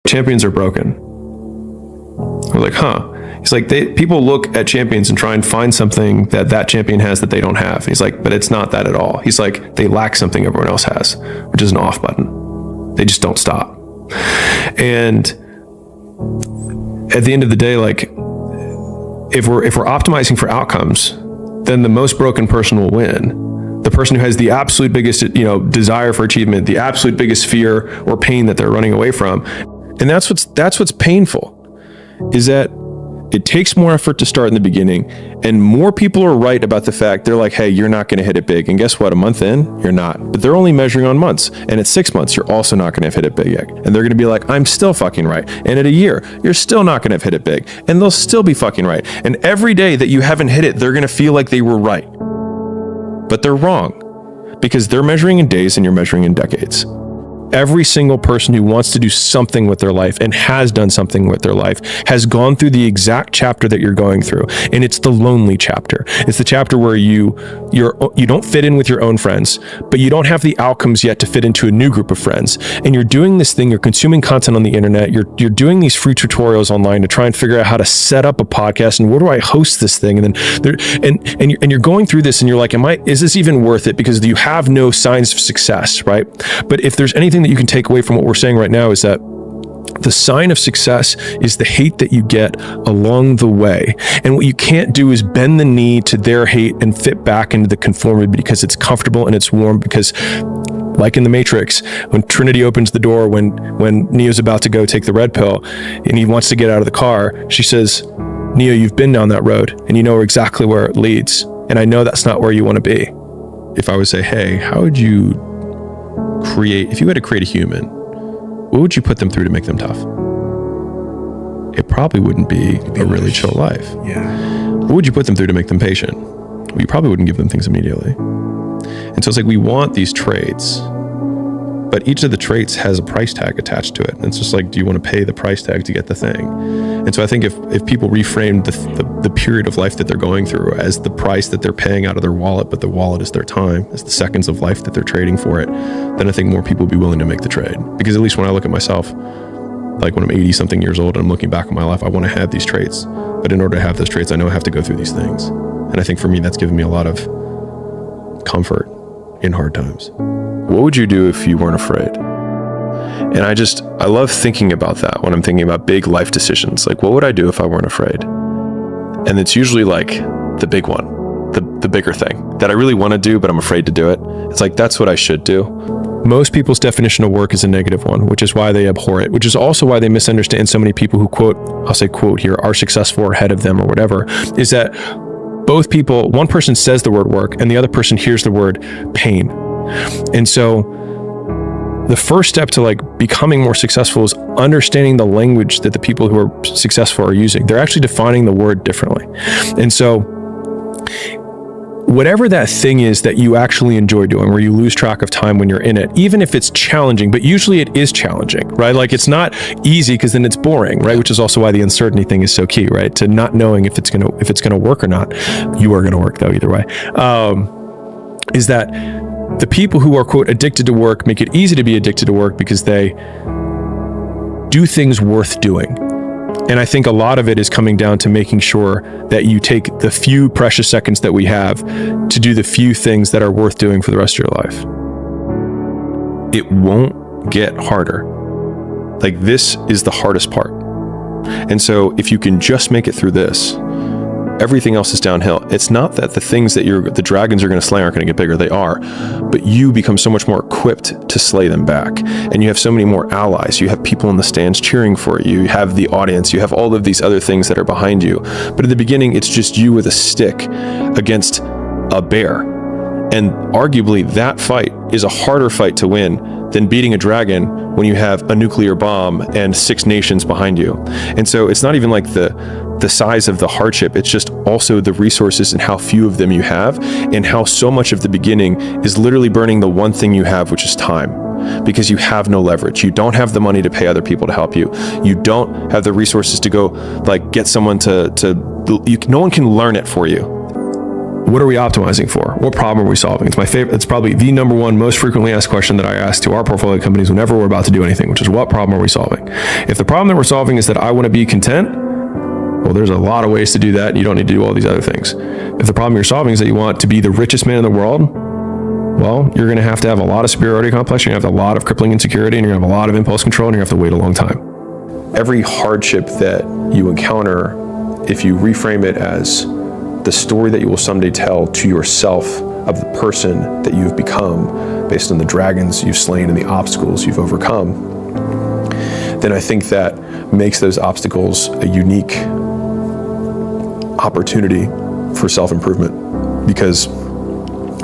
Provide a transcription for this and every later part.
champions are broken. We're like, huh? He's like, people look at champions and try and find something that champion has that they don't have. He's like, but it's not that at all. He's like, they lack something everyone else has, which is an off button. They just don't stop. And at the end of the day, like, if we're optimizing for outcomes, then the most broken person will win. The person who has the absolute biggest, desire for achievement, the absolute biggest fear or pain that they're running away from. And that's what's painful, is that it takes more effort to start in the beginning, and more people are right about the fact, they're like, hey, you're not going to hit it big. And guess what? A month in, you're not. But they're only measuring on months. And at 6 months, you're also not going to have hit it big yet. And they're going to be like, I'm still fucking right. And at a year, you're still not going to have hit it big. And they'll still be fucking right. And every day that you haven't hit it, they're going to feel like they were right. But they're wrong, because they're measuring in days and you're measuring in decades. Every single person who wants to do something with their life and has done something with their life has gone through the exact chapter that you're going through. And it's the lonely chapter. It's the chapter where you don't fit in with your own friends, but you don't have the outcomes yet to fit into a new group of friends. And you're doing this thing, you're consuming content on the internet, you're doing these free tutorials online to try and figure out how to set up a podcast and where do I host this thing? And then you're going through this and you're like, is this even worth it? Because you have no signs of success, right? But if there's anything that you can take away from what we're saying right now, is that the sign of success is the hate that you get along the way. And what you can't do is bend the knee to their hate and fit back into the conformity because it's comfortable and it's warm. Because like in the Matrix, when Trinity opens the door, when Neo's about to go take the red pill and he wants to get out of the car, she says, Neo, you've been down that road and you know exactly where it leads. And I know that's not where you want to be. If I would say, hey, how would you if you had to create a human, what would you put them through to make them tough? It probably wouldn't be a really chill life. Yeah. What would you put them through to make them patient? Well, you probably wouldn't give them things immediately. And so it's like, we want these traits, but each of the traits has a price tag attached to it. And it's just like, do you want to pay the price tag to get the thing? And so I think if people reframe the period of life that they're going through as the price that they're paying out of their wallet, but the wallet is their time, is the seconds of life that they're trading for it, then I think more people will be willing to make the trade. Because at least when I look at myself, like when I'm 80 something years old and I'm looking back on my life, I want to have these traits. But in order to have those traits, I know I have to go through these things. And I think for me, that's given me a lot of comfort in hard times. What would you do if you weren't afraid? And I love thinking about that when I'm thinking about big life decisions. Like, what would I do if I weren't afraid? And it's usually like the big one, the bigger thing that I really want to do, but I'm afraid to do it. It's like, that's what I should do. Most people's definition of work is a negative one, which is why they abhor it, which is also why they misunderstand so many people who quote, I'll say quote here, are successful or ahead of them or whatever, is that both people, one person says the word work and the other person hears the word pain. And so the first step to like becoming more successful is understanding the language that the people who are successful are using. They're actually defining the word differently. And so whatever that thing is that you actually enjoy doing, where you lose track of time when you're in it, even if it's challenging, but usually it is challenging, right? Like, it's not easy because then it's boring, right? Which is also why the uncertainty thing is so key, right? To not knowing if it's gonna work or not. You are gonna work though, either way. Is that the people who are, quote, addicted to work make it easy to be addicted to work because they do things worth doing. And I think a lot of it is coming down to making sure that you take the few precious seconds that we have to do the few things that are worth doing for the rest of your life. It won't get harder. Like, this is the hardest part. And so if you can just make it through this, everything else is downhill. It's not that the things that the dragons are going to slay aren't going to get bigger. They are, but you become so much more equipped to slay them back. And you have so many more allies. You have people in the stands cheering for you. You have the audience. You have all of these other things that are behind you. But at the beginning, it's just you with a stick against a bear. And arguably that fight is a harder fight to win than beating a dragon when you have a nuclear bomb and 6 nations behind you. And so it's not even like the size of the hardship, it's just also the resources and how few of them you have, and how so much of the beginning is literally burning the one thing you have, which is time. Because you have no leverage. You don't have the money to pay other people to help you. You don't have the resources to go like get someone no one can learn it for you. what are we optimizing for? What problem are we solving? It's my favorite. It's probably the number one most frequently asked question that I ask to our portfolio companies whenever we're about to do anything, which is, what problem are we solving? If the problem that we're solving is that I want to be content, well, there's a lot of ways to do that. You don't need to do all these other things. If the problem you're solving is that you want to be the richest man in the world, well, you're going to have a lot of superiority complex. You're going to have a lot of crippling insecurity, and you're going to have a lot of impulse control, and you're going to have to wait a long time. Every hardship that you encounter, if you reframe it as the story that you will someday tell to yourself of the person that you've become based on the dragons you've slain and the obstacles you've overcome, then I think that makes those obstacles a unique opportunity for self-improvement, because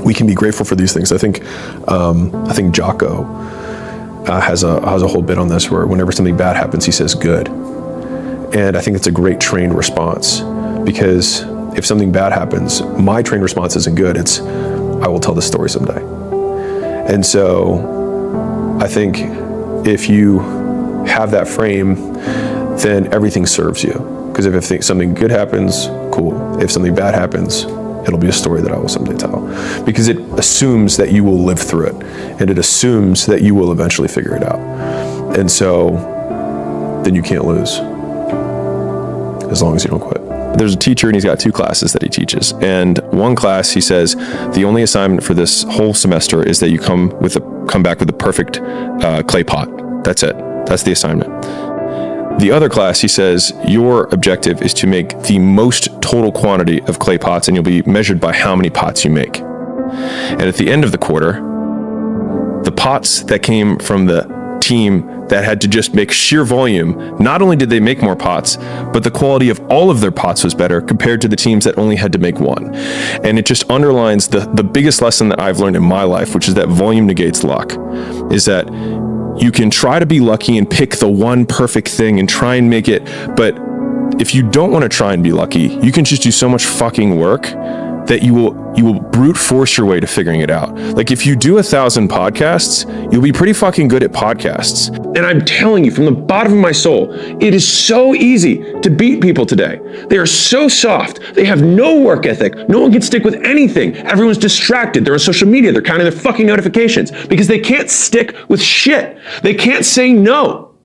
we can be grateful for these things. I think Jocko has a whole bit on this, where whenever something bad happens, he says good. And I think it's a great trained response, because if something bad happens, my trained response isn't good. It's, I will tell this story someday. And so I think if you have that frame, then everything serves you. Because if something good happens, cool. If something bad happens, it'll be a story that I will someday tell. Because it assumes that you will live through it, and it assumes that you will eventually figure it out. And so then you can't lose, as long as you don't quit. There's a teacher, and he's got 2 classes that he teaches. And one class, he says, the only assignment for this whole semester is that you come back with a perfect clay pot. That's it. That's the assignment. The other class, he says, your objective is to make the most total quantity of clay pots, and you'll be measured by how many pots you make. And at the end of the quarter, the pots that came from the team that had to just make sheer volume, not only did they make more pots, but the quality of all of their pots was better compared to the teams that only had to make one. And it just underlines the biggest lesson that I've learned in my life, which is that volume negates luck, is that you can try to be lucky and pick the one perfect thing and try and make it, but if you don't want to try and be lucky, you can just do so much fucking work that you will brute force your way to figuring it out. Like, if you do 1,000 podcasts, you'll be pretty fucking good at podcasts. And I'm telling you from the bottom of my soul, it is so easy to beat people today. They are so soft. They have no work ethic. No one can stick with anything. Everyone's distracted. They're on social media. They're counting their fucking notifications because they can't stick with shit. They can't say no.